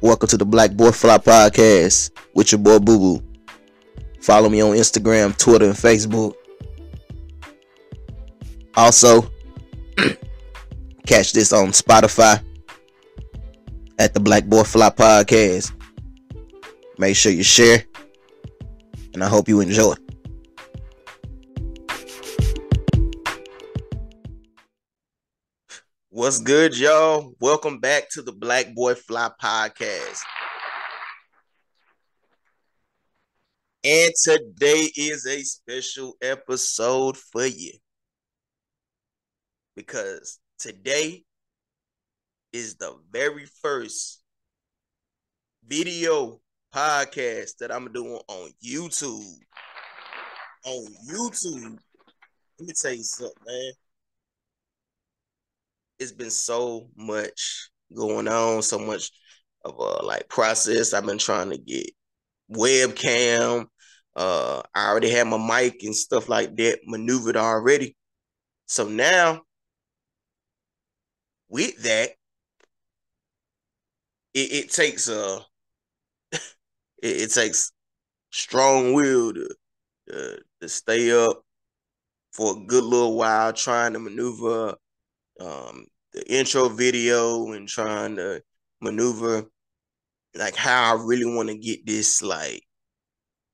Welcome to the BlackBoiFly podcast with your boy Boo Boo. Follow me on Instagram, Twitter, and Facebook. Also, catch this on Spotify at the BlackBoiFly podcast. Make sure you share, and I hope you enjoy. What's good, y'all? Welcome back to the BlackBoiFly podcast. And today is a special episode for you, because today is the very first video podcast that I'm doing on YouTube. Let me tell you something, man. It's been so much going on, so much of a process. I've been trying to get webcam. I already had my mic and stuff like that maneuvered already. So now, with that, it takes it takes strong will to stay up for a good little while trying to maneuver the intro video and trying to maneuver how I really want to get this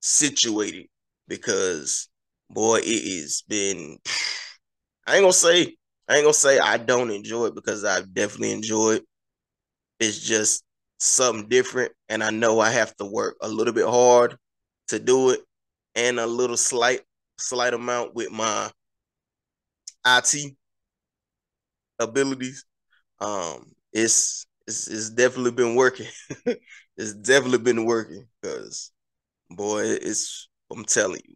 situated, because boy, it has been I ain't gonna say I don't enjoy it, because I've definitely enjoyed it. It's just something different, and I know I have to work a little bit hard to do it, and a little slight amount with my IT abilities. It's definitely been working. It's definitely been working, because boy, I'm telling you,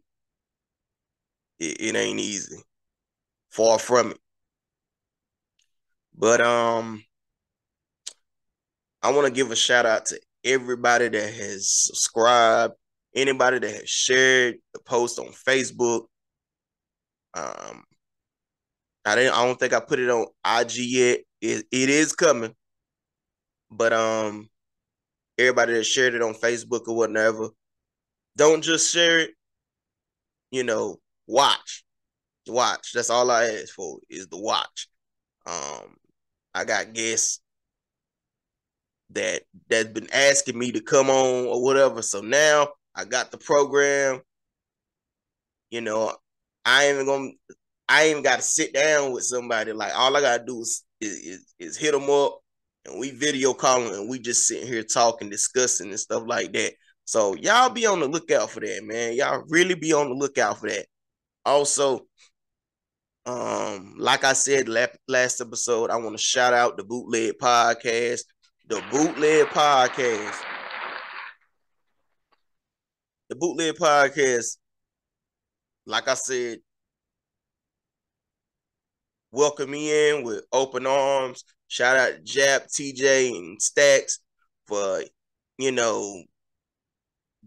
it ain't easy. Far from it. But I want to give a shout out to everybody that has subscribed, anybody that has shared the post on Facebook. I don't think I put it on IG yet. It is coming. But everybody that shared it on Facebook or whatever, don't just share it, watch. That's all I ask for, is the watch. I got guests that's been asking me to come on or whatever. So now I got the program. I ain't got to sit down with somebody. Like, all I gotta do is hit them up, and we video calling, and we just sitting here talking, discussing and stuff like that. So y'all be on the lookout for that, man. Y'all really be on the lookout for that. Also, like I said last episode, I want to shout out the Bootleg Podcast. The Bootleg Podcast. The Bootleg Podcast, like I said, welcome me in with open arms. Shout out to Jap, TJ, and Stacks for,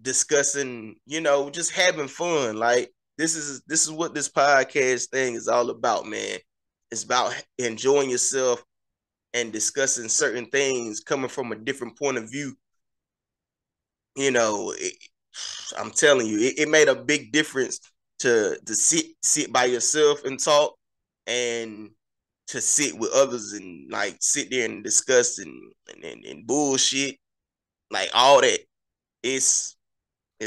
discussing, just having fun. Like, this is what this podcast thing is all about, man. It's about enjoying yourself and discussing certain things coming from a different point of view. I'm telling you, it made a big difference to sit by yourself and talk, and to sit with others and sit there and discuss and bullshit, all that. It's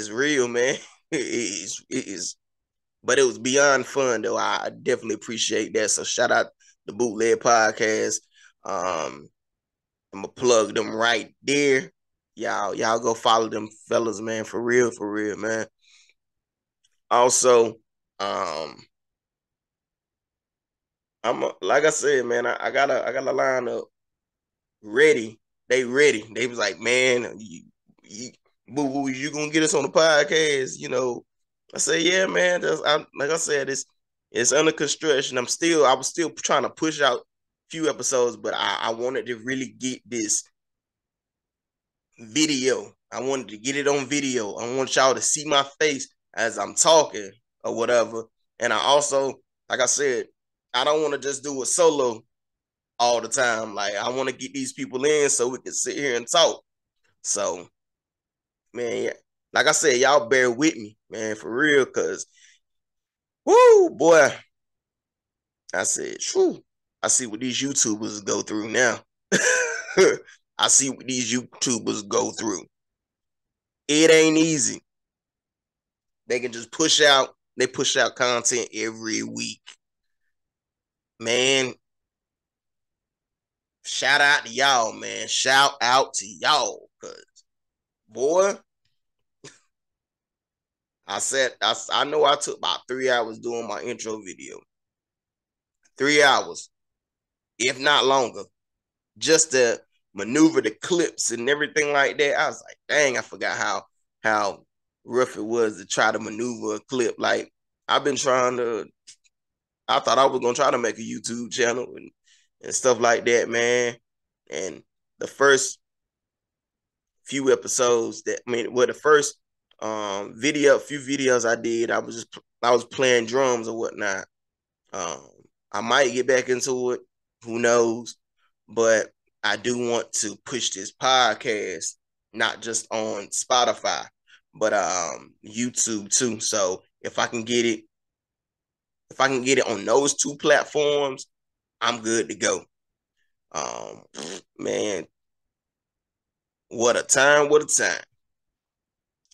real, man. It is, but it was beyond fun, though. I definitely appreciate that. So shout out the Bootleg Podcast. I'm gonna plug them right there. Y'all go follow them fellas, man. For real, man. Also, like I said, man, I got a lineup ready. They ready. They was like, man, Boo Boo, you gonna get us on the podcast? I say, yeah, man. Like I said, it's under construction. I was still trying to push out a few episodes, but I wanted to really get this video. I wanted to get it on video. I want y'all to see my face as I'm talking or whatever. And I also, like I said, I don't want to just do it solo all the time. Like, I want to get these people in so we can sit here and talk. So, man, like I said, y'all bear with me, man, for real, because, woo, boy, I said, shoo, I see what these YouTubers go through now. I see what these YouTubers go through. It ain't easy. They can just they push out content every week. Man, shout out to y'all, man. Shout out to y'all, because, boy, I know I took about 3 hours doing my intro video. 3 hours, if not longer, just to maneuver the clips and everything like that. I was like, dang, I forgot how rough it was to try to maneuver a clip. Like, I've been I thought I was gonna try to make a YouTube channel and stuff like that, man. And the first few episodes the first few videos I did, I was playing drums or whatnot. I might get back into it, who knows? But I do want to push this podcast, not just on Spotify, but YouTube too. So if I can get it on those two platforms, I'm good to go. Man, what a time, what a time.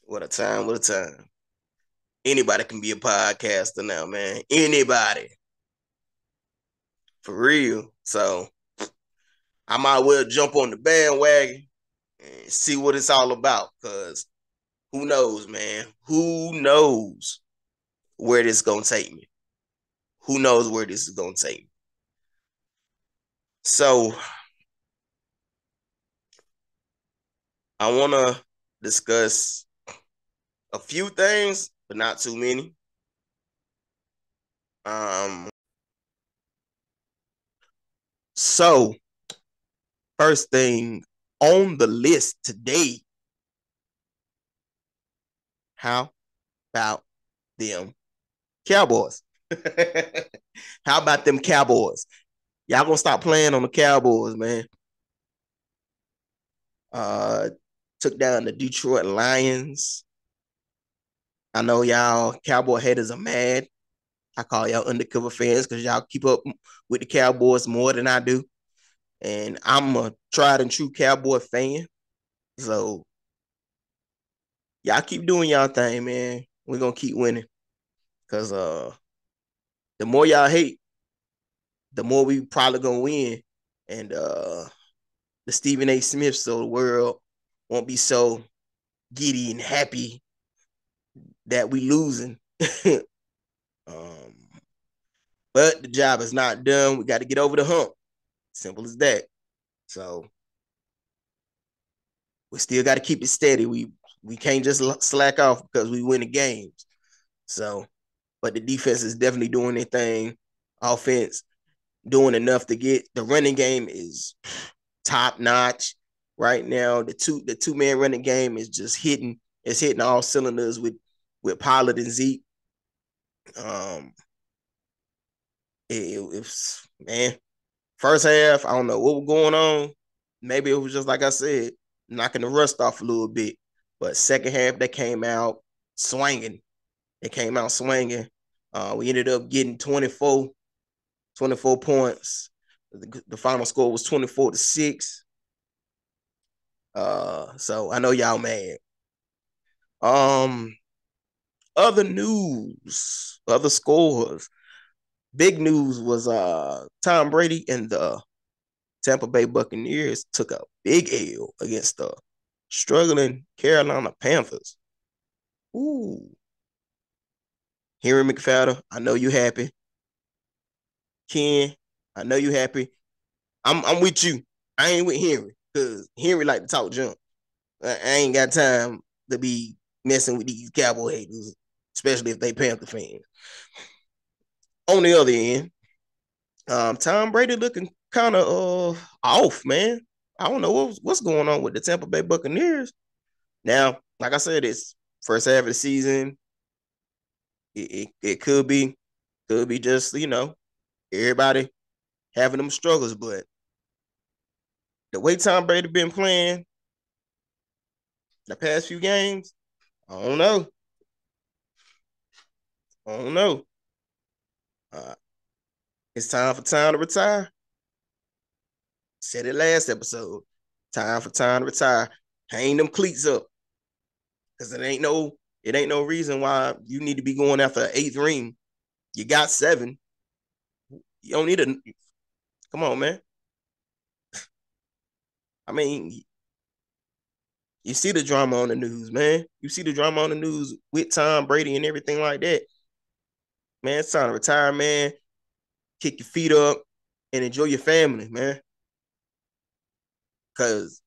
What a time, what a time. Anybody can be a podcaster now, man. Anybody. For real. So I might well jump on the bandwagon and see what it's all about. Because who knows, man? Who knows where this is going to take me? Who knows where this is going to take me? So I want to discuss a few things, but not too many. So first thing on the list today, how about them Cowboys? How about them Cowboys? Y'all gonna stop playing on the Cowboys, man. Took down the Detroit Lions. I know y'all Cowboy haters are mad. I call y'all undercover fans because y'all keep up with the Cowboys more than I do. And I'm a tried and true Cowboy fan. So y'all keep doing y'all thing, man. We're gonna keep winning. Cause the more y'all hate, the more we probably gonna win. And the Stephen A. Smiths of the world won't be so giddy and happy that we losing. But the job is not done. We got to get over the hump. Simple as that. So we still got to keep it steady. We can't just slack off because we win the games. So, but the defense is definitely doing their thing. Offense doing enough to get the running game is top notch right now. The two man running game is just hitting. It's hitting all cylinders with Pollard and Zeke. It's man, first half, I don't know what was going on. Maybe it was just like I said, knocking the rust off a little bit. But second half, they came out swinging. They came out swinging. We ended up getting 24 points. The final score was 24-6. So I know y'all mad. Other news, other scores. Big news was Tom Brady and the Tampa Bay Buccaneers took a big L against the struggling Carolina Panthers. Ooh. Henry McFadden, I know you happy. Ken, I know you happy. I'm with you. I ain't with Henry because Henry like to talk junk. I ain't got time to be messing with these Cowboy haters, especially if they Panther fans. On the other end, Tom Brady looking kind of off, man. I don't know what's going on with the Tampa Bay Buccaneers. Now, like I said, it's first half of the season. It could be just, everybody having them struggles, but the way Tom Brady been playing, The past few games, I don't know. I don't know. Uh, it's time for time to retire. Said it last episode. Time for time to retire. Hang them cleats up. Cause it ain't no reason why you need to be going after an eighth ring. You got 7. You don't need a come on, man. I mean, you see the drama on the news, man. You see the drama on the news with Tom Brady and everything like that. Man, it's time to retire, man. Kick your feet up and enjoy your family, man. Cause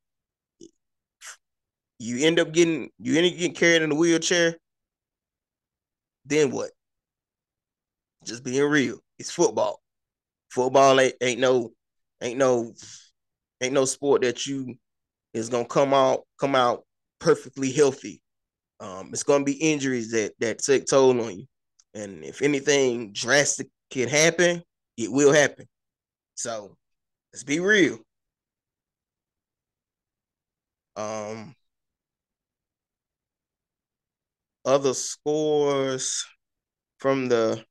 you end up getting carried in a wheelchair. Then what? Just being real. It's football. Football ain't no ain't no sport that you is gonna come out perfectly healthy. It's gonna be injuries that take toll on you, and if anything drastic can happen, it will happen. So let's be real. Um, Other scores from the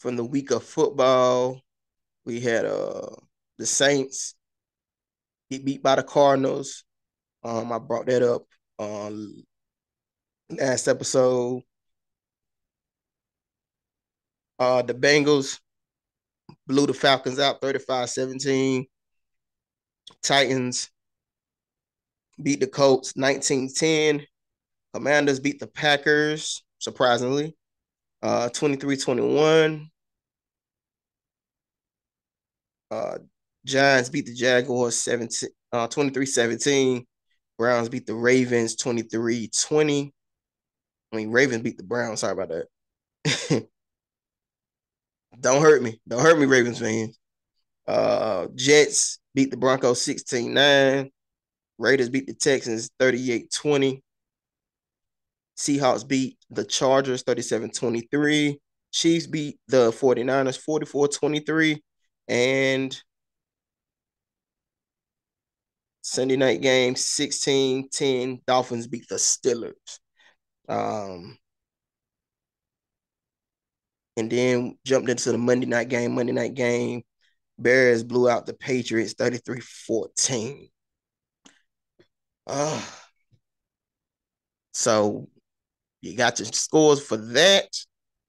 week of football, we had the Saints get beat by the Cardinals. I brought that up on last episode. The Bengals blew the Falcons out 35-17. Titans beat the Colts 19-10. Commanders beat the Packers, surprisingly, 23-21. Giants beat the Jaguars 23-17. Browns beat the Ravens 23-20. I mean, Ravens beat the Browns. Sorry about that. Don't hurt me. Don't hurt me, Ravens fans. Jets beat the Broncos 16-9. Raiders beat the Texans 38-20. Seahawks beat the Chargers 37-23. Chiefs beat the 49ers 44-23. And Sunday night game 16-10. Dolphins beat the Steelers. And then jumped into the Monday night game. Monday night game, Bears blew out the Patriots 33-14. So you got your scores for that.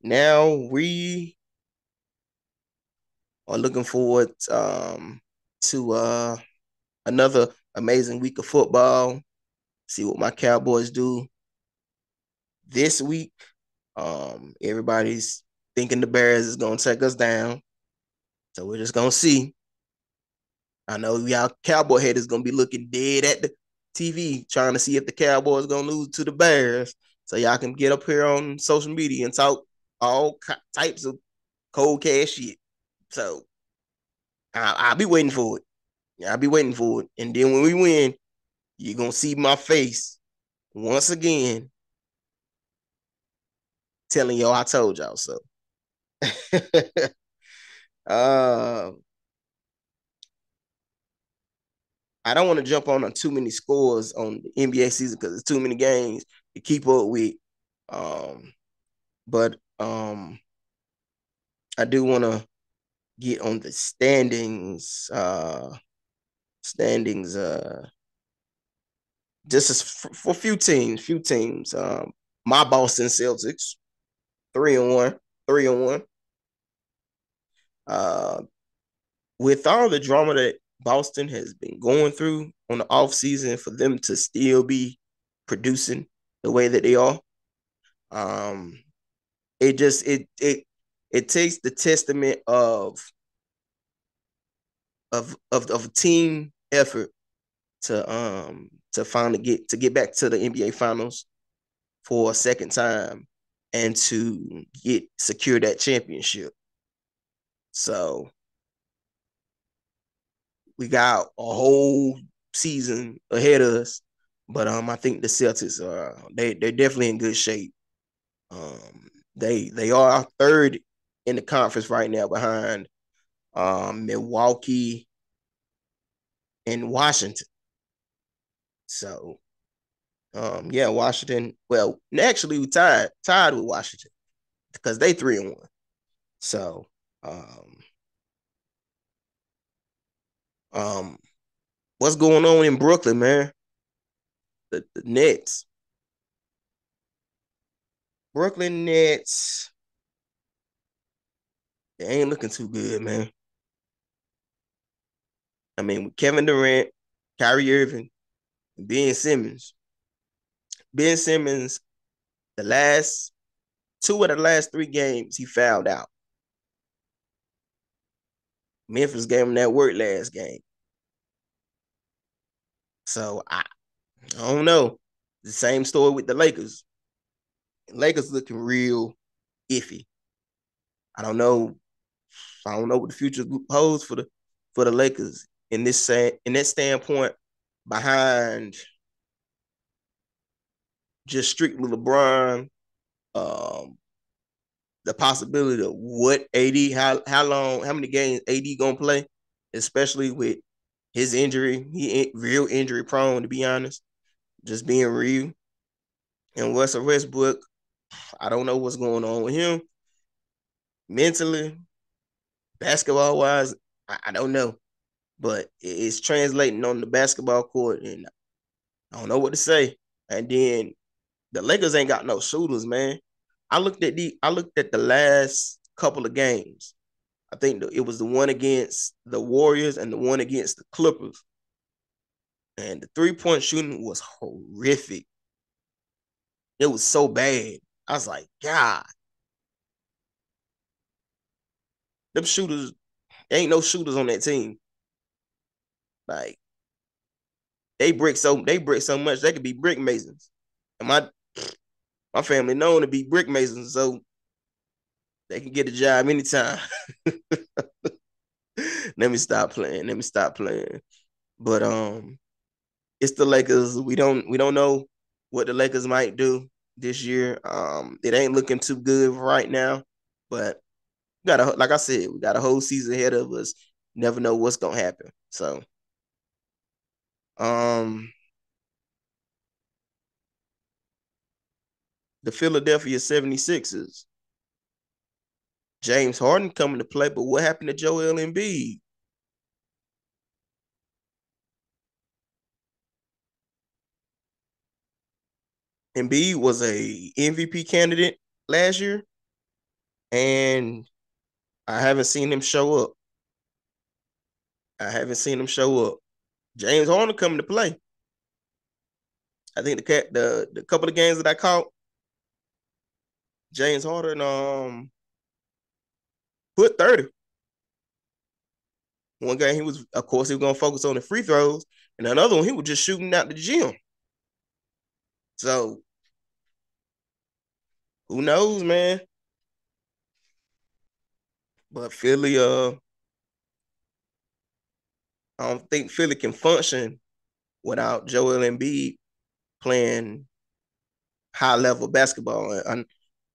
Now we are looking forward to another amazing week of football. See what my Cowboys do this week. Everybody's thinking the Bears is gonna take us down, so we're just gonna see. I know y'all Cowboy head is gonna be looking dead at the TV, trying to see if the Cowboys gonna lose to the Bears, so y'all can get up here on social media and talk all types of cold cash shit. So I'll be waiting for it. Yeah, I'll be waiting for it. And then when we win, you're gonna see my face once again telling y'all I told y'all so. uh I don't want to jump on too many scores on the NBA season because it's too many games to keep up with. But I do want to get on the standings. Just as for few teams, my Boston Celtics, 3-1, 3-1. With all the drama that Boston has been going through on the offseason, for them to still be producing the way that they are, it just it takes the testament of team effort to finally get back to the NBA Finals for a second time and to secure that championship. So we got a whole season ahead of us, but I think the Celtics they're definitely in good shape. They are third in the conference right now behind Milwaukee and Washington. So, yeah, Washington. Well, actually, we tied with Washington because they 3-1. So, um, um, what's going on in Brooklyn, man? The Nets, Brooklyn Nets, they ain't looking too good, man. I mean, with Kevin Durant, Kyrie Irving, and Ben Simmons. Ben Simmons, the last 2 of the last 3 games, he fouled out. Memphis gave him that work last game. So I don't know. The same story with the Lakers. Lakers looking real iffy. I don't know. I don't know what the future holds for the Lakers in that standpoint behind just strictly LeBron. Um, the possibility of what AD, how long, how many games AD gonna play, especially with his injury. He real injury prone, to be honest. Just being real. And Russell Westbrook, I don't know what's going on with him mentally, basketball wise. I don't know, but it's translating on the basketball court, and I don't know what to say. And then the Lakers ain't got no shooters, man. I looked at the last couple of games. I think it was the one against the Warriors and the one against the Clippers. And the 3-point shooting was horrific. It was so bad. I was like, God, them shooters, ain't no shooters on that team. Like they brick so much they could be brick masons. And my family known to be brick masons, so they can get a job anytime. Let me stop playing. Let me stop playing. But it's the Lakers. We don't know what the Lakers might do this year. It ain't looking too good right now, but like I said, we got a whole season ahead of us. Never know what's gonna happen. So, um, the Philadelphia 76ers, James Harden coming to play, but what happened to Joel Embiid? Embiid was a MVP candidate last year, and I haven't seen him show up. I haven't seen him show up. James Harden coming to play. I think the couple of games that I caught, James Harden put 30. One game he was, of course, he was gonna focus on the free throws, and another one he was just shooting out the gym. So who knows, man? But Philly, I don't think Philly can function without Joel Embiid playing high level basketball. And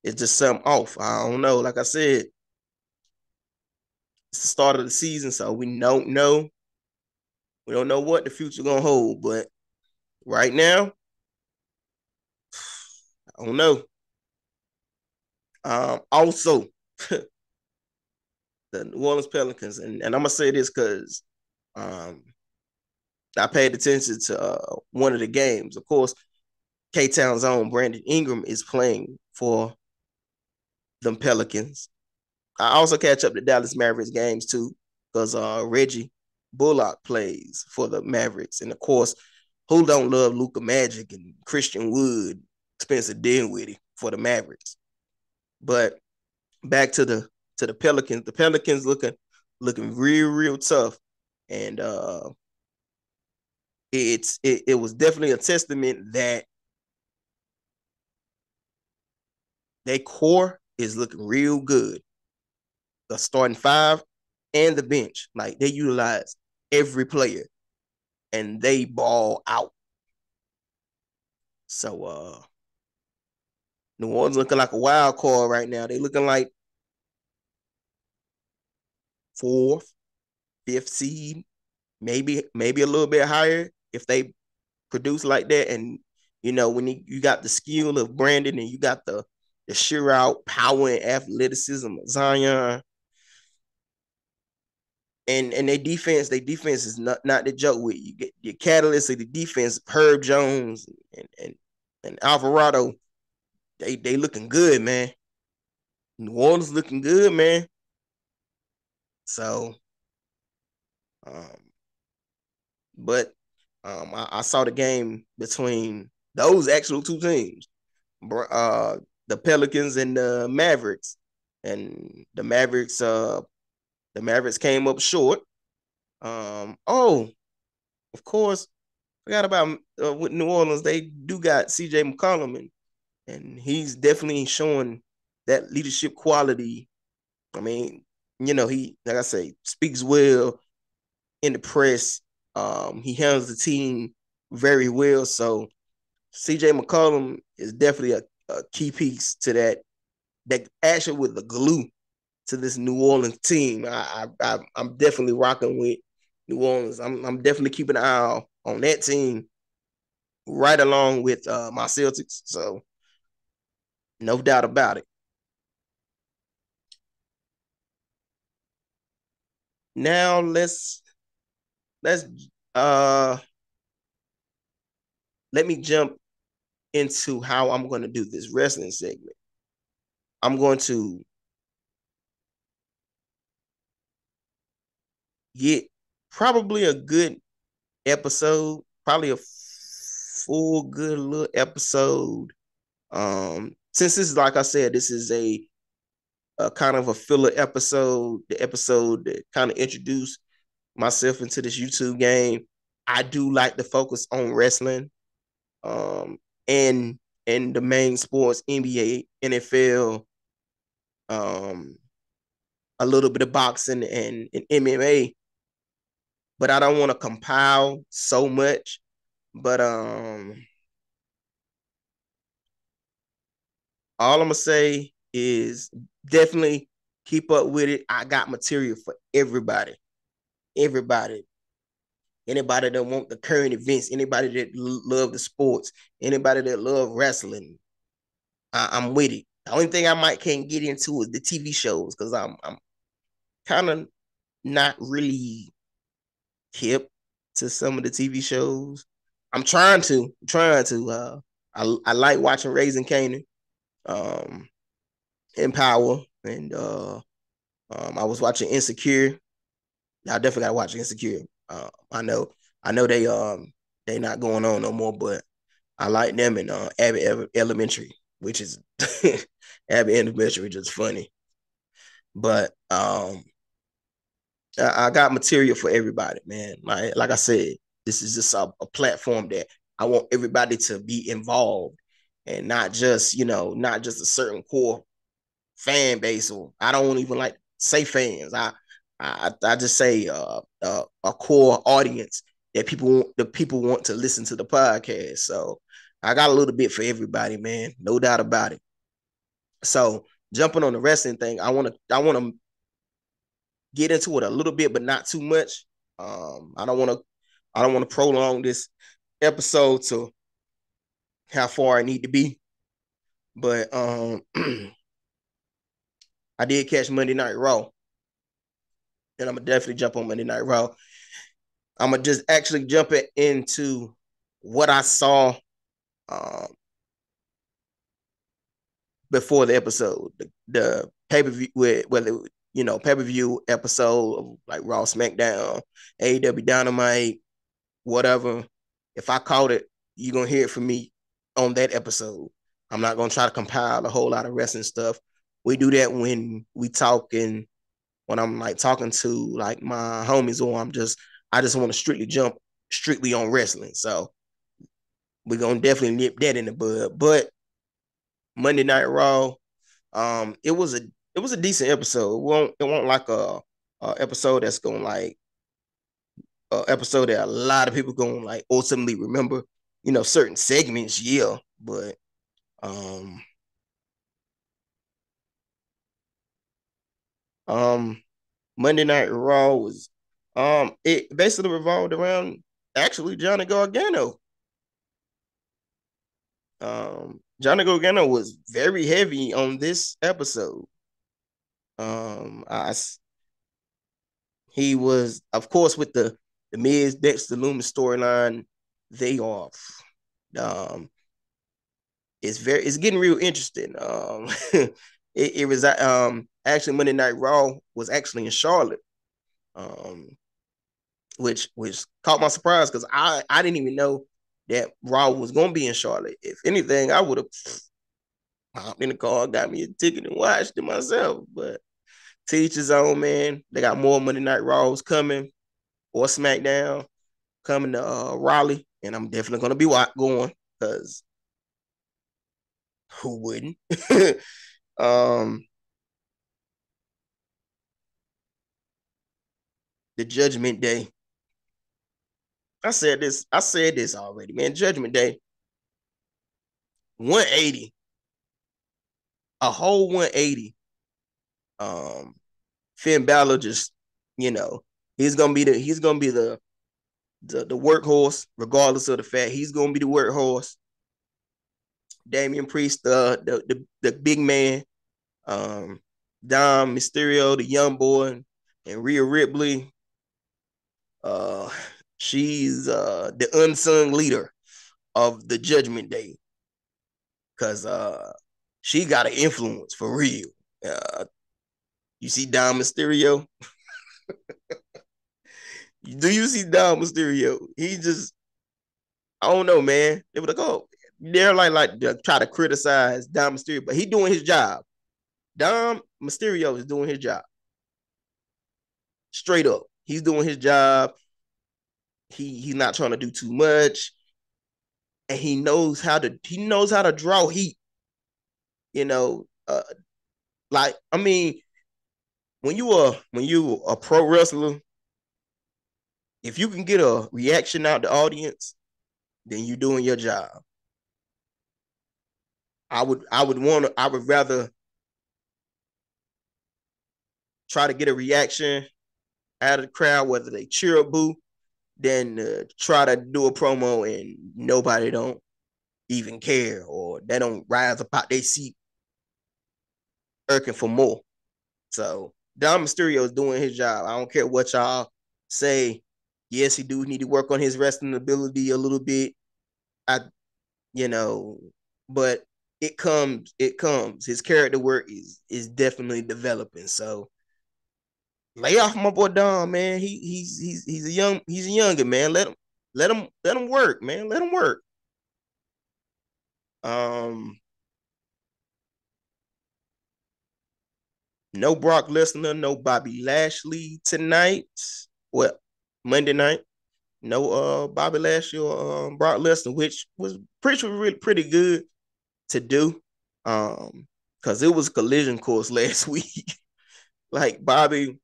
it's just something off. I don't know. Like I said, it's the start of the season, so we don't know. We don't know what the future gonna hold. But right now, I don't know. Also, the New Orleans Pelicans, and I'm gonna say this because um, I paid attention to one of the games. Of course, K Town's own Brandon Ingram is playing for them Pelicans. I also catch up to Dallas Mavericks games too, because Reggie Bullock plays for the Mavericks, and of course, who don't love Luka Magic and Christian Wood, Spencer Dinwiddie for the Mavericks. But back to the Pelicans. The Pelicans looking real tough, and it was definitely a testament that their core is looking real good. The starting five and the bench, like they utilize every player and they ball out. So New Orleans looking like a wild card right now. They looking like fourth, fifth seed, maybe a little bit higher if they produce like that, and when you got the skill of Brandon and you got the sheer out power and athleticism of Zion, and their defense is not the joke with. You get your catalyst of the defense, Herb Jones and Alvarado. They looking good, man. New Orleans looking good, man. So, um, but I saw the game between those actual two teams, the Pelicans and the Mavericks, and the Mavericks came up short. Oh, of course, forgot about with New Orleans. They do got CJ McCollum, and he's definitely showing that leadership quality. I mean, he, like I say, speaks well in the press. He handles the team very well. So CJ McCollum is definitely a key piece to that actually with the glue to this New Orleans team. I'm definitely rocking with New Orleans. I'm definitely keeping an eye on that team right along with my Celtics. So no doubt about it. Now let's uh let me jump into how I'm going to do this wrestling segment. I'm going to get probably a good episode, probably a full good little episode. Since this is, like I said, this is a kind of a filler episode, the episode that kind of introduced myself into this YouTube game. I do like to focus on wrestling, and the main sports, NBA, NFL, um, a little bit of boxing and MMA, but I don't want to compile so much. But all I'm gonna say is definitely keep up with it. I got material for everybody. Everybody. Anybody that want the current events, anybody that love the sports, anybody that love wrestling, I'm with it. The only thing I might can't get into is the TV shows because I'm kind of not really hip to some of the TV shows. I'm trying to. I like watching Raising Kanan, um, Empower, and I was watching Insecure. Y'all definitely gotta watch Insecure. I know they not going on no more, but I like them in Abbott Elementary, which is Abbott Elementary, just funny. But I got material for everybody, man. Like I said, this is just a platform that I want everybody to be involved, and not just a certain core fan base, or I don't even like say fans. I just say a core audience that people want to listen to the podcast. So I got a little bit for everybody, man. No doubt about it. So jumping on the wrestling thing, I want to get into it a little bit, but not too much. I don't want to prolong this episode to how far I need to be. But I did catch Monday Night Raw, and I'm gonna definitely jump on Monday Night Raw. I'm gonna just actually jump into what I saw um, before the episode, the pay per view, whether pay per view episode of like Raw, SmackDown, AEW Dynamite, whatever. If I caught it, you're gonna hear it from me on that episode. I'm not gonna try to compile a whole lot of wrestling stuff. We do that when we talk, and when I'm like talking to like my homies, or I just want to jump strictly on wrestling. So we're gonna definitely nip that in the bud. But Monday Night Raw, it was a decent episode. It won't like a episode that's gonna like a episode that a lot of people gonna like ultimately remember. Certain segments, yeah, but um um Monday Night Raw was it basically revolved around actually Johnny Gargano. Johnny Gargano was very heavy on this episode. I He was, of course, with the Miz Dexter Lumis storyline. They are, um, it's getting real interesting. It was actually Monday Night Raw was actually in Charlotte, um, which caught my surprise because I didn't even know that Raw was gonna be in Charlotte. If anything, I would have hopped in the car, got me a ticket, and watched it myself. But to each his own, man. They got more Monday Night Raws coming or SmackDown coming to Raleigh, and I'm definitely gonna be going because who wouldn't? um, the Judgment Day. I said this. I said this already, man. Judgment Day, 180, a whole 180. Um, Finn Balor just, you know, he's gonna be the workhorse, regardless of the fact he's gonna be the workhorse. Damian Priest, the big man, um, Dom Mysterio, the young boy, and Rhea Ripley. Uh, she's the unsung leader of the Judgment Day because she got an influence for real. Uh, you see Dom Mysterio? Do you see Dom Mysterio? He just, I don't know, man. They were like, oh, they're like try to criticize Dom Mysterio, but he doing his job. Dom Mysterio is doing his job. Straight up. He's doing his job. He's not trying to do too much. And he knows how to draw heat. You know, like I mean, when you a pro wrestler, if you can get a reaction out the audience, then you're doing your job. I would rather try to get a reaction out of the crowd, whether they cheer or boo, than try to do a promo and nobody don't even care or they don't rise up out their seat irking for more. So Dom Mysterio is doing his job. I don't care what y'all say. Yes, he do need to work on his wrestling ability a little bit. I, you know, but it comes. His character work is definitely developing. So lay off my boy Dom, man. He's a younger man. Let him work, man. Let him work. Um, no Brock Lesnar, no Bobby Lashley tonight. Well, Monday night. No Bobby Lashley or Brock Lesnar, which was pretty good to do. Because it was collision course last week. Like Bobby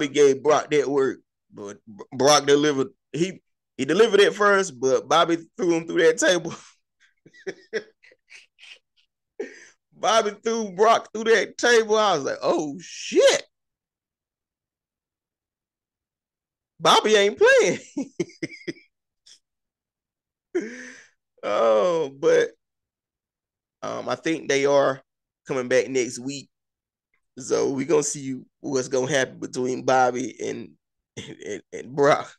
gave Brock that work, but Brock delivered. He delivered it first, but Bobby threw him through that table. Bobby threw Brock through that table. I was like, oh shit. Bobby ain't playing. Oh, but I think they are coming back next week. So we're gonna see what's gonna happen between Bobby and Brock.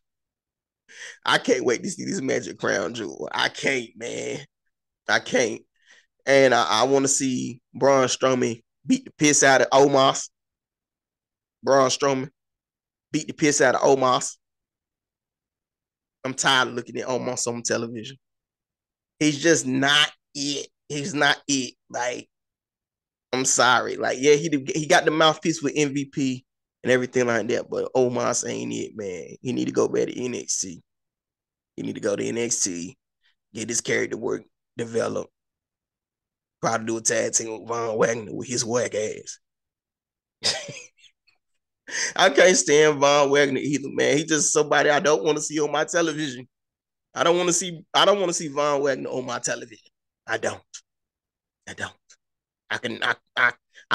I can't wait to see this Magic Crown Jewel. I can't, man. I can't. And I want to see Braun Strowman beat the piss out of Omos. Braun Strowman beat the piss out of Omos. I'm tired of looking at Omos on television. He's just not it. He's not it. Like, I'm sorry. Like, yeah, he got the mouthpiece with MVP and everything like that, but Omos ain't it, man. He need to go back to NXT. He need to go to NXT, get his character work developed. Probably do a tag team with Von Wagner with his whack ass. I can't stand Von Wagner either, man. He's just somebody I don't want to see on my television. I don't want to see Von Wagner on my television. I don't. I don't. I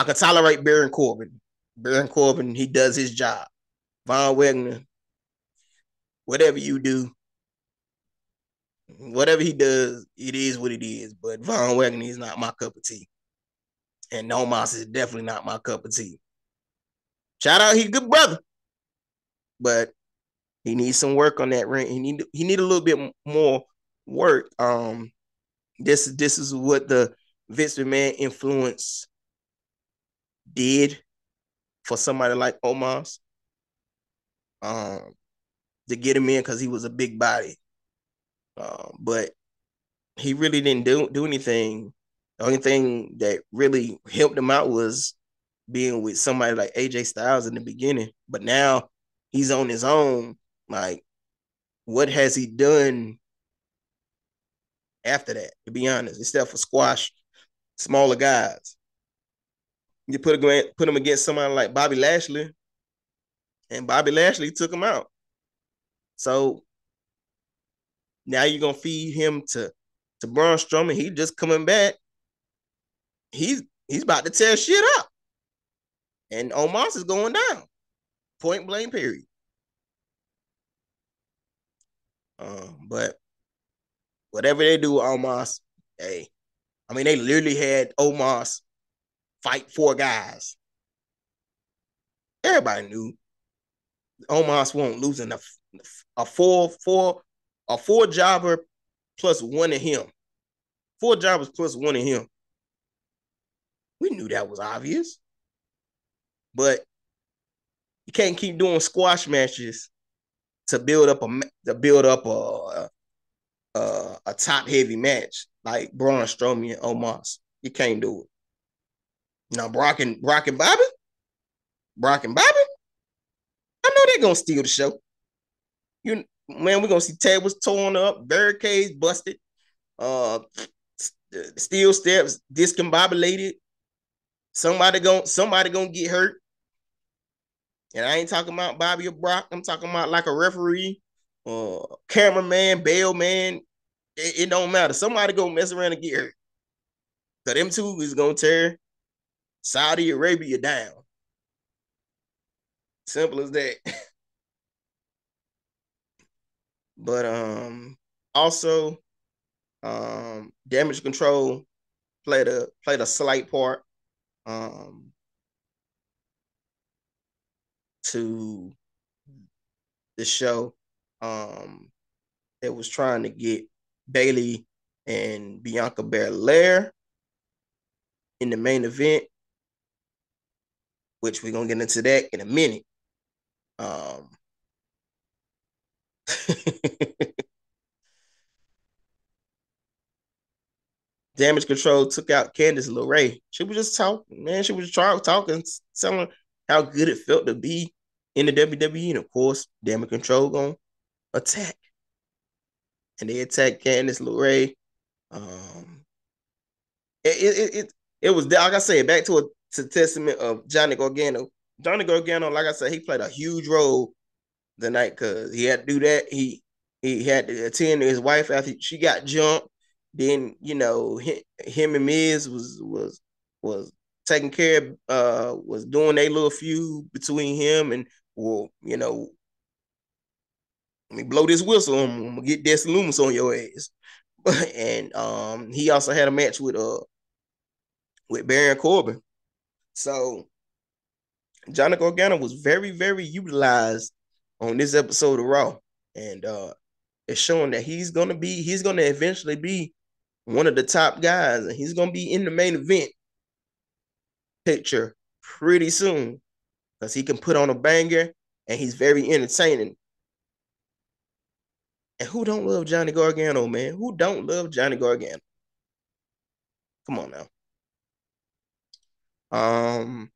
can tolerate Baron Corbin. Baron Corbin, he does his job. Von Wagner, whatever you do, Whatever he does, it is what it is. But Von Wagner is not my cup of tea. And Omos is definitely not my cup of tea. Shout out, he's a good brother. But he needs some work on that ring. He need a little bit more work. This is what the Vince McMahon influence did for somebody like Omos. To get him in because he was a big body. But he really didn't do anything. The only thing that really helped him out was being with somebody like AJ Styles in the beginning. But now he's on his own. Like, what has he done after that, to be honest, except for squash smaller guys? You put him against somebody like Bobby Lashley, and Bobby Lashley took him out. So now you're gonna feed him to Braun Strowman. He just coming back. He's about to tear shit up, and Omos is going down. Point blank, period. But whatever they do with Omos, hey, I mean, they literally had Omos fight 4 guys. Everybody knew Omos won't lose in a four jobber plus one of him. 4 jobbers plus one of him. We knew that was obvious. But you can't keep doing squash matches to build up a top heavy match like Braun Strowman and Omos. You can't do it. Now Brock and Bobby, I know they're gonna steal the show. We're gonna see tables torn up, barricades busted, steel steps discombobulated. Somebody gonna get hurt. And I ain't talking about Bobby or Brock. I'm talking about like a referee, cameraman, bailman. It don't matter. Somebody gonna mess around and get hurt. So them two is gonna tear Saudi Arabia down. Simple as that. But also Damage Control played a slight part to the show. It was trying to get Bayley and Bianca Belair in the main event, which we're gonna get into that in a minute. Damage Control took out Candice LeRae. She was just talking, man. She was talking, telling how good it felt to be in the WWE. And of course, Damage Control gonna attack. And they attacked Candice LeRae. It was, like I said, back to a testament of Johnny Gargano. Johnny Gargano, like I said, he played a huge role the night because he had to do that. He had to attend to his wife after she got jumped. Then him and Miz was taking care of, was doing a little feud between him and, well, let me blow this whistle. I'm gonna get Desi Loomis on your ass. And he also had a match with Baron Corbin. So Johnny Gargano was very, very utilized on this episode of Raw. And it's showing that he's gonna eventually be one of the top guys, and he's gonna be in the main event picture pretty soon because he can put on a banger and he's very entertaining. And who don't love Johnny Gargano, man? Who don't love Johnny Gargano? Come on now.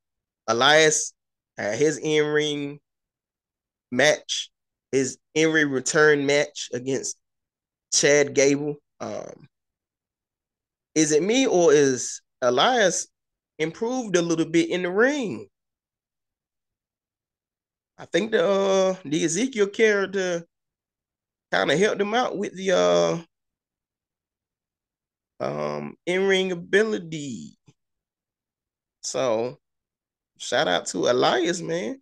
Elias had his in-ring match, his in-ring return match against Chad Gable. Is it me, or is Elias improved a little bit in the ring? I think the Ezekiel character kind of helped him out with the in-ring ability. So shout out to Elias, man.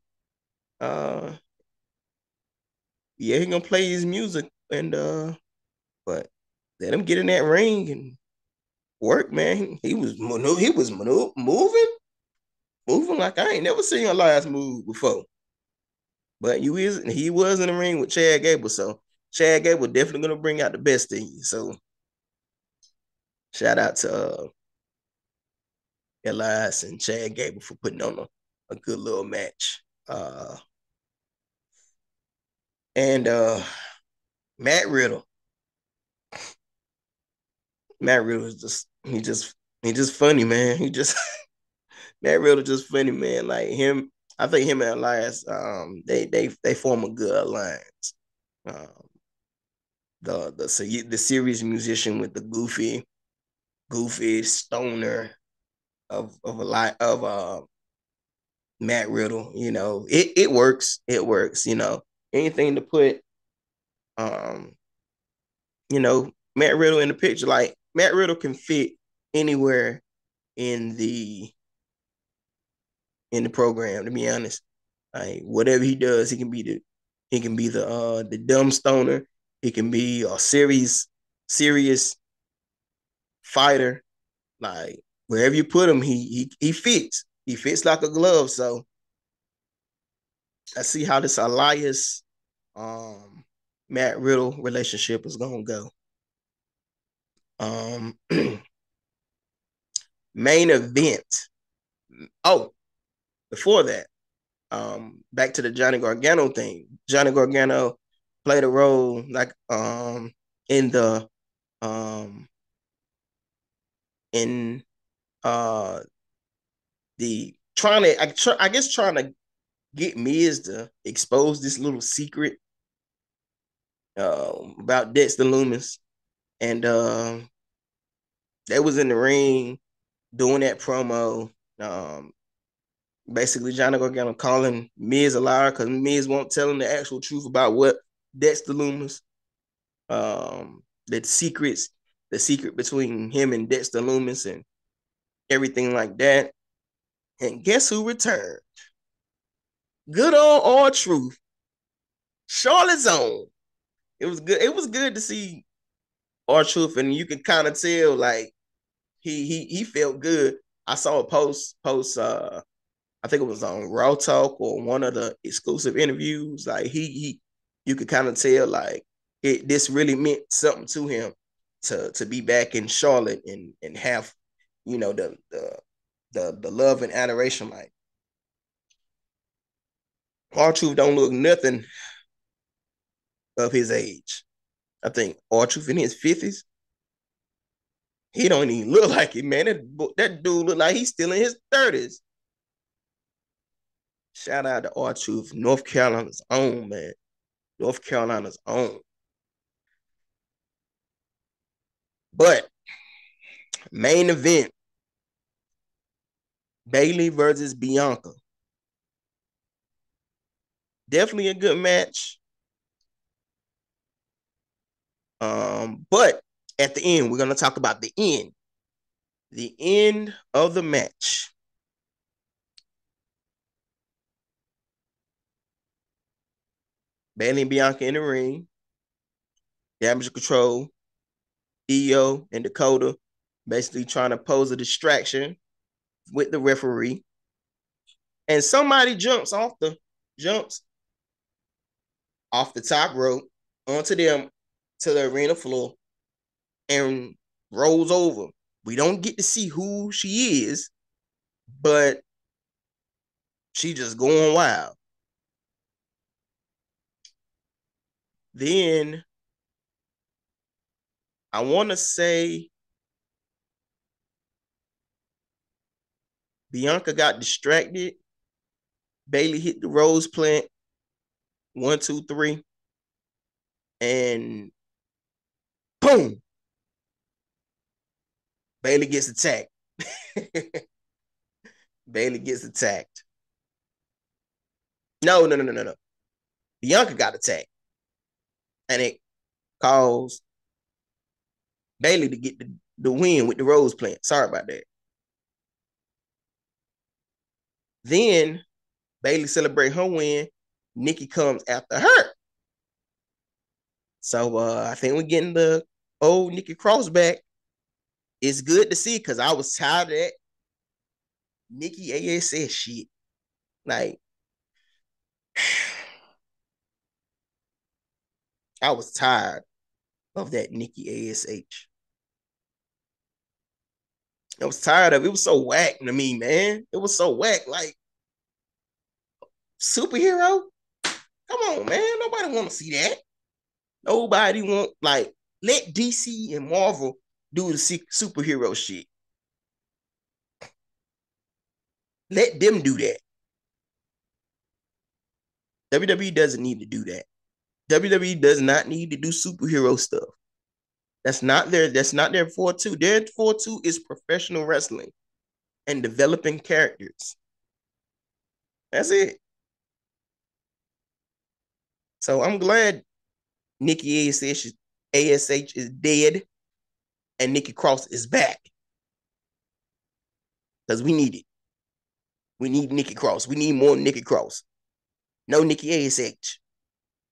Yeah, he gonna play his music, and but let him get in that ring and work, man. He was moving like I ain't never seen Elias move before. But he was in the ring with Chad Gable, so Chad Gable definitely gonna bring out the best in you. So shout out to Elias and Chad Gable for putting on a good little match. And Matt Riddle. Matt Riddle is just funny, man. Matt Riddle just funny, man. Like him, I think him and Elias, they form a good alliance. The serious musician with the goofy stoner of a lot of Matt Riddle. You know, it works. It works. You know, anything to put Matt Riddle in the picture. Like Matt Riddle can fit anywhere in the program, to be honest. Like whatever he does, he can be the dumb stoner. He can be a serious fighter. Like wherever you put him, he fits. He fits like a glove. So I see how this Elias Matt Riddle relationship is gonna go. Main event. Oh, before that, back to the Johnny Gargano thing. Johnny Gargano played a role like in the trying to get Miz to expose this little secret about Dexter Lumis, and they was in the ring doing that promo. Basically, Johnny Gargano calling Miz a liar because Miz won't tell him the actual truth about what Dexter Lumis, the secret between him and Dexter Lumis and everything like that. And guess who returned? Good old R-Truth, Charlotte's own. It was good. It was good to see R-Truth, and you can kind of tell like he felt good. I saw a post. I think it was on Raw Talk or one of the exclusive interviews. Like you could kind of tell like this really meant something to him to be back in Charlotte and have the love and adoration. Like R-Truth don't look nothing of his age. I think R-Truth in his 50s. He don't even look like it, man. That dude look like he's still in his 30s. Shout out to R-Truth, North Carolina's own, man. North Carolina's own. But main event, Bayley versus Bianca. Definitely a good match. But at the end, we're going to talk about the end. The end of the match. Bayley and Bianca in the ring. Damage Control, Io and Dakota basically trying to pose a distraction with the referee. And somebody jumps off the top rope onto them to the arena floor and rolls over. We don't get to see who she is, but she just going wild. Then I want to say Bianca got distracted. Bayley hit the rose plant. 1, 2, 3. And boom. Bayley gets attacked. Bayley gets attacked. No. Bianca got attacked. And it caused Bayley to get the win with the rose plant. Sorry about that. Then Bayley celebrate her win. Nikki comes after her. So I think we're getting the old Nikki Cross back, it's good to see because I was tired of that Nikki ASS shit. Like, I was tired of that Nikki ASH. I was tired of it. It was so whack to me, man. It was so whack. Like, superhero? Come on, man. Nobody want to see that. Nobody want, like, let DC and Marvel do the superhero shit. Let them do that. WWE doesn't need to do that. WWE does not need to do superhero stuff. That's not their forte. Their forte is professional wrestling and developing characters. That's it. So I'm glad Nikki ASH is dead and Nikki Cross is back. Because we need it. We need Nikki Cross. We need more Nikki Cross. No Nikki ASH.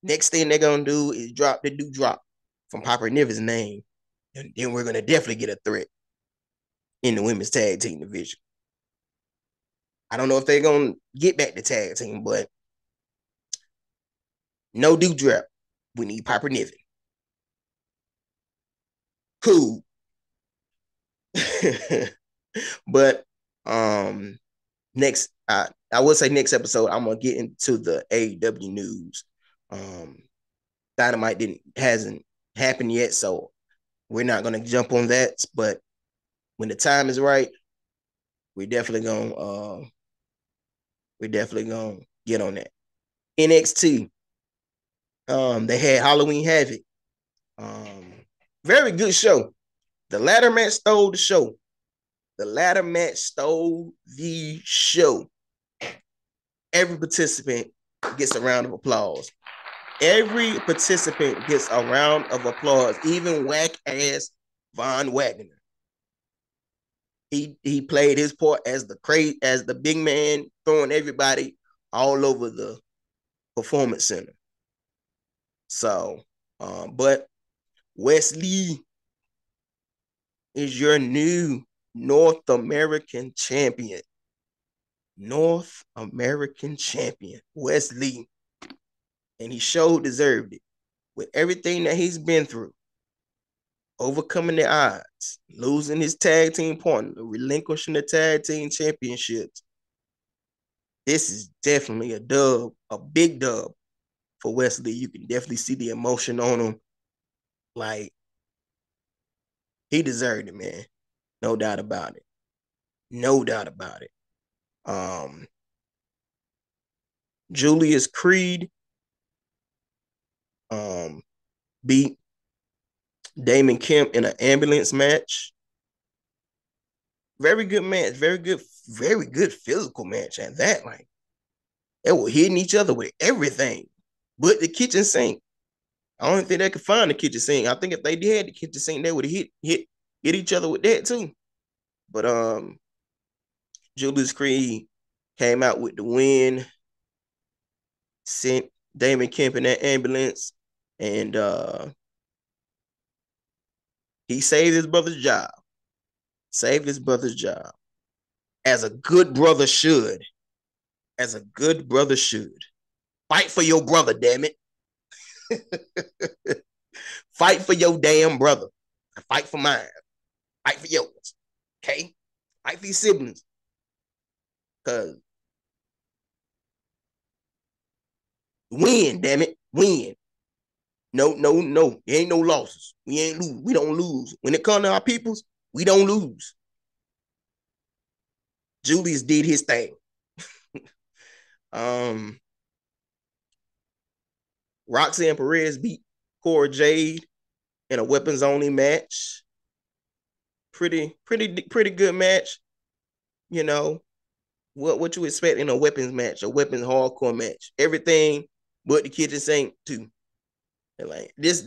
Next thing they're going to do is drop the drop from Piper Niven's name. And then we're going to definitely get a threat in the women's tag team division. I don't know if they're going to get back to tag team, but no drop. We need Piper Niven. Cool. But next, I will say next episode, I'm gonna get into the AEW news. Dynamite hasn't happened yet, so we're not gonna jump on that. But when the time is right, we're definitely gonna get on that. NXT, they had Halloween Havoc. Very good show. The ladder match stole the show. Every participant gets a round of applause. Even whack ass Von Wagner. He played his part as the big man, throwing everybody all over the performance center. So, but Wesley is your new North American champion. Wesley. And he sure deserved it. With everything that he's been through, overcoming the odds, losing his tag team partner, relinquishing the tag team championships. This is definitely a dub, a big dub for Wesley. You can definitely see the emotion on him. Like, he deserved it, man. No doubt about it. Julius Creed beat Damon Kemp in an ambulance match. Very good match. Very good physical match at that. Like, they were hitting each other with everything but the kitchen sink. I don't think they could find the kitchen sink. I think if they did the kitchen sink, they would have hit each other with that too. But Julius Creed came out with the win, sent Damon Kemp in that ambulance, and he saved his brother's job. As a good brother should. Fight for your brother, damn it. Fight for your damn brother. Fight for mine. Fight for yours. Okay? Fight for your siblings. Because win, damn it. Win. No. There ain't no losses. We ain't lose. We don't lose. When it comes to our peoples, we don't lose. Julius did his thing. Roxanne Perez beat Cora Jade in a weapons only match. Pretty good match. You know, what you expect in a weapons match, a weapons hardcore match. Everything but the kitchen sink too. And like this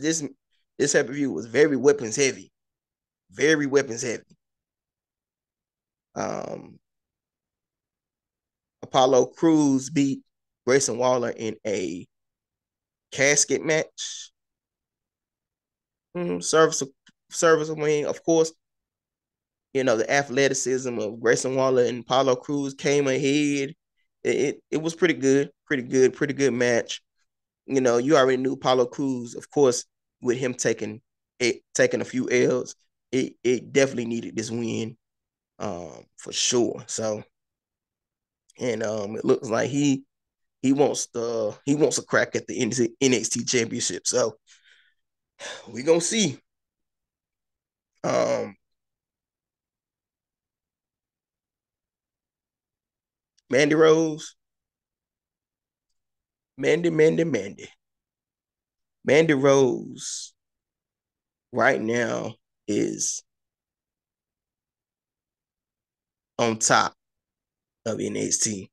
pay-per-view was very weapons heavy. Very weapons heavy. Apollo Crews beat Grayson Waller in a casket match. Serviceable serviceable. I mean, of course, the athleticism of Grayson Waller and Paulo Cruz came ahead. It was pretty good, pretty good match. You already knew Paulo Cruz, of course, with him taking a few L's, it definitely needed this win, for sure. So, and it looks like he wants a crack at the NXT championship. So we gonna see. Um, Mandy Rose, Mandy Rose right now is on top of NXT.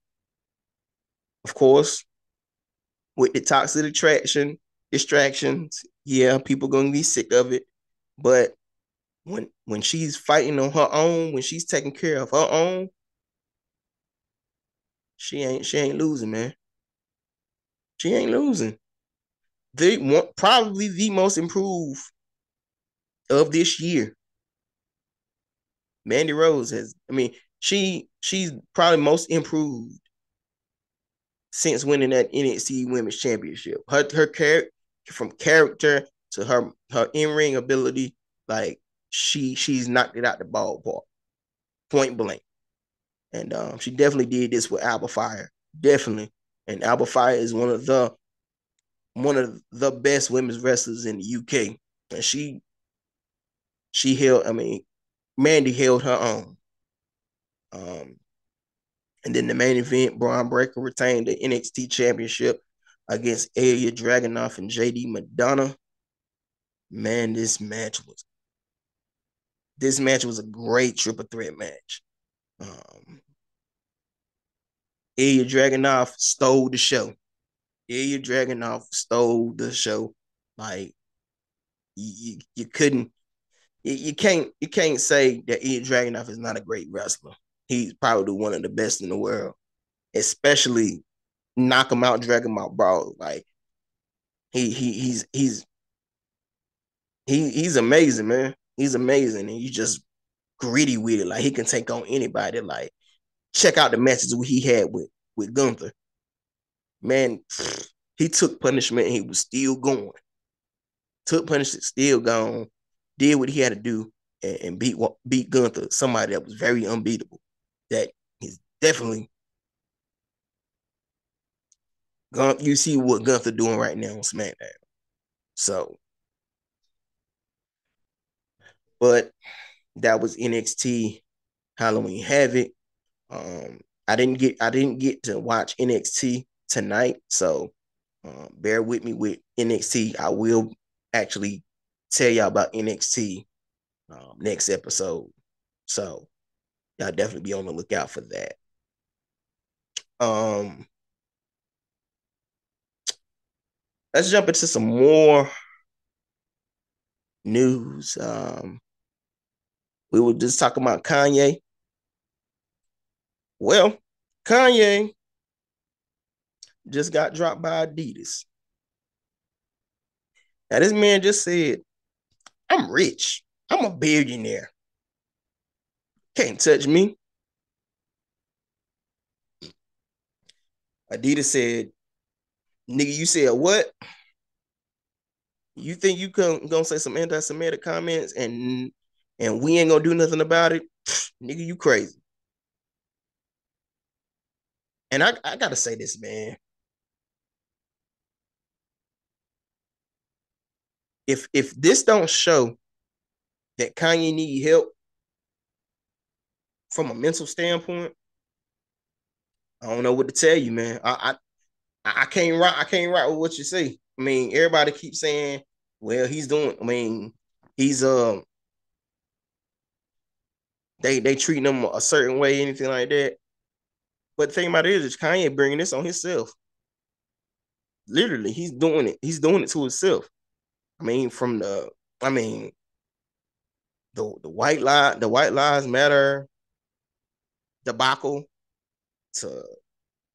Of course, with the toxic distractions, yeah, people gonna be sick of it. But when she's fighting on her own, when she's taking care of her own, she ain't losing, man. She ain't losing. Probably the most improved of this year. Mandy Rose has, I mean, she's probably most improved since winning that NXT Women's Championship. Her character, from character to her in-ring ability, like she's knocked it out the ballpark, point blank. And she definitely did this with Alba Fire, definitely. And Alba Fire is one of the best women's wrestlers in the UK, and she held. I mean, Mandy held her own. Um, and then the main event, Braun Breaker retained the NXT Championship against Ilya Dragunov and JD Madonna. Man, this match was a great triple threat match. Ilya Dragunov stole the show. Ilya Dragunov stole the show. Like you couldn't, you can't say that Ilya Dragunov is not a great wrestler. He's probably one of the best in the world, especially knock him out, drag him out, bro. Like he's amazing, man. He's amazing, and you just gritty with it. Like he can take on anybody. Like check out the matches he had with Gunther. Man, he took punishment and he was still going. Took punishment, still gone. Did what he had to do and beat Gunther, somebody that was very unbeatable. That is definitely you see what Gunther doing right now on SmackDown. So, but that was NXT Halloween Havoc. Um, I didn't get to watch NXT tonight, so bear with me with NXT. I will actually tell y'all about NXT next episode, so y'all definitely be on the lookout for that. Um, let's jump into some more news. We were just talking about Kanye. Well, Kanye just got dropped by Adidas. Now, this man just said, I'm rich. I'm a billionaire. Can't touch me. Adidas said, nigga, you said what? You think you gonna say some anti-Semitic comments and we ain't gonna do nothing about it? Nigga, you crazy. And I gotta say this, man. If this don't show that Kanye need help from a mental standpoint, I don't know what to tell you, man. I can't write. I can't write with what you say. I mean, everybody keeps saying, well, he's doing. I mean, he's they treating him a certain way, anything like that. But the thing about it is Kanye bringing this on himself. Literally, he's doing it. He's doing it to himself. I mean, I mean, the White Lives Matter debacle to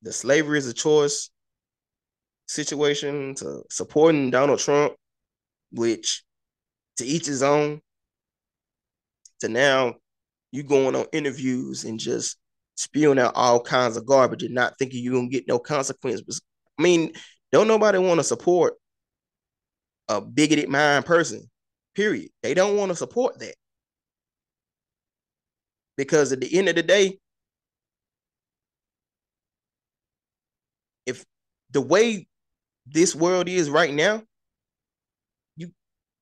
the slavery is a choice situation to supporting Donald Trump, which to each his own. to now you going on interviews and just spewing out all kinds of garbage and not thinking you're gonna get no consequences. I mean, don't nobody want to support a bigoted mind person, period. They don't want to support that. Because at the end of the day, if the way this world is right now, you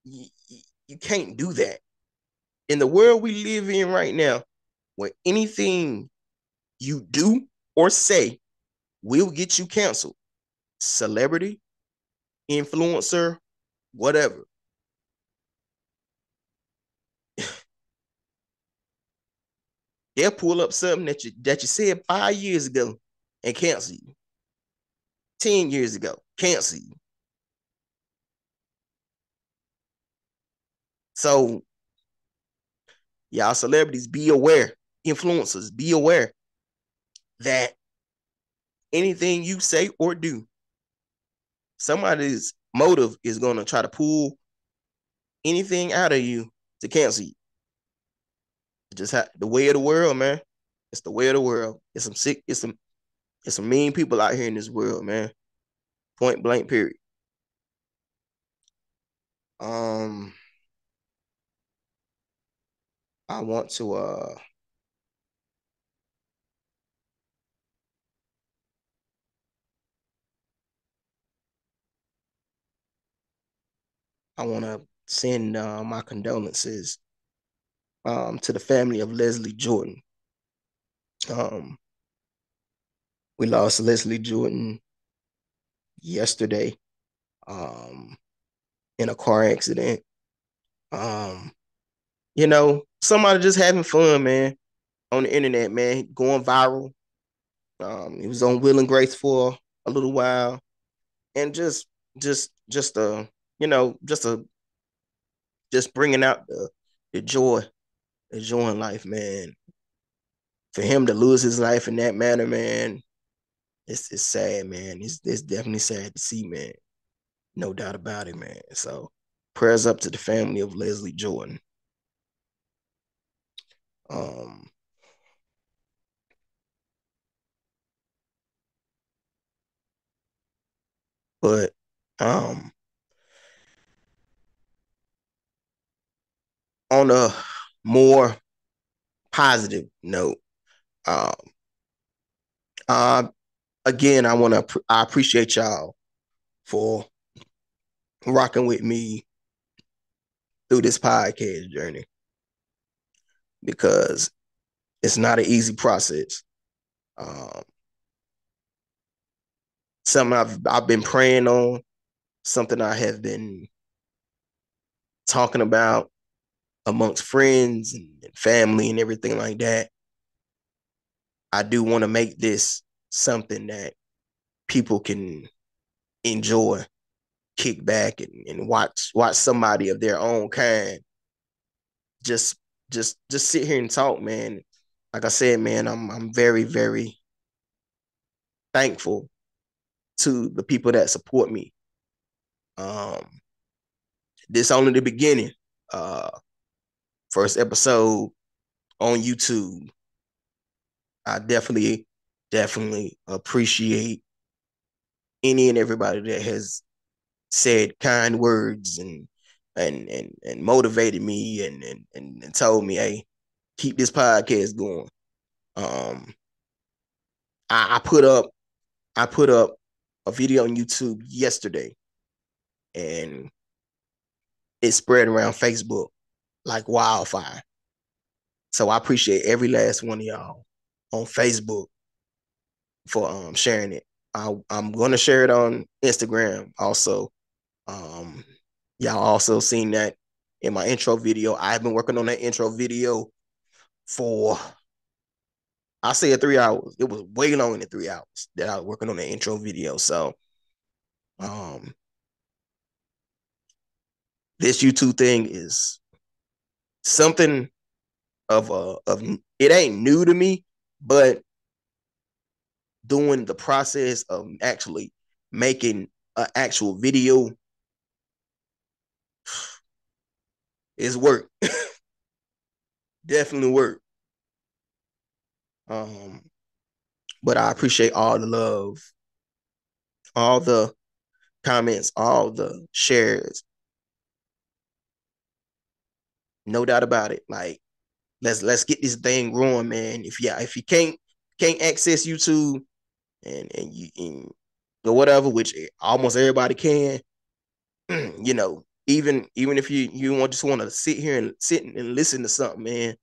you, you can't do that. In the world we live in right now, where anything you do or say will get you canceled, celebrity, influencer, whatever. They'll pull up something that you said 5 years ago and cancel you. 10 years ago, cancel you. So y'all celebrities, be aware. Influencers, be aware that anything you say or do, somebody's motive is going to try to pull anything out of you to cancel you. Just the way of the world, man. It's the way of the world. It's some sick, it's some mean people out here in this world, man. Point blank, period. Um, I want to send my condolences to the family of Leslie Jordan. Um, we lost Leslie Jordan yesterday in a car accident. Somebody just having fun, man, on the internet, man, going viral. He was on Will and Grace for a little while, and just just bringing out the joy, the joy in life, man. For him to lose his life in that manner, man, it's sad, man. It's definitely sad to see, man. No doubt about it, man. So prayers up to the family of Leslie Jordan. Um, but on a more positive note, um, uh, again, I appreciate y'all for rocking with me through this podcast journey, because it's not an easy process. Um, something I've been praying on, something I have been talking about amongst friends and family and everything like that. I do want to make this something that people can enjoy, kick back and watch somebody of their own kind just sit here and talk, man. Like I said, man, I'm very, very thankful to the people that support me. This only the beginning. First episode on YouTube. I definitely appreciate any and everybody that has said kind words and motivated me and told me, hey, keep this podcast going. I put up a video on YouTube yesterday, and it spread around Facebook like wildfire. So I appreciate every last one of y'all on Facebook for sharing it. I'm gonna share it on Instagram also. Um, y'all also seen that in my intro video. I've been working on that intro video for, I said 3 hours. It was way longer than 3 hours that I was working on the intro video. So this YouTube thing is something of it ain't new to me, but doing the process of actually making an actual video is work. definitely work. But I appreciate all the love, all the comments, all the shares. No doubt about it. Like, let's get this thing growing, man. If you can't access YouTube and you or whatever, which almost everybody can, you know, even if you just want to sit here and sit and listen to something, man,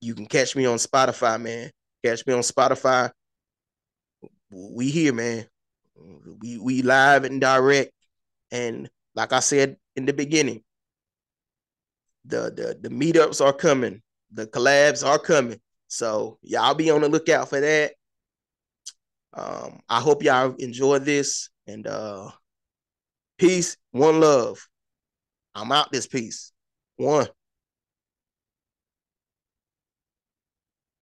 you can catch me on Spotify, man. Catch me on Spotify. We here, man. We live and direct, and like I said in the beginning, the meetups are coming, the collabs are coming. So y'all be on the lookout for that. I hope y'all enjoy this, and peace, one love. I'm out this piece. One.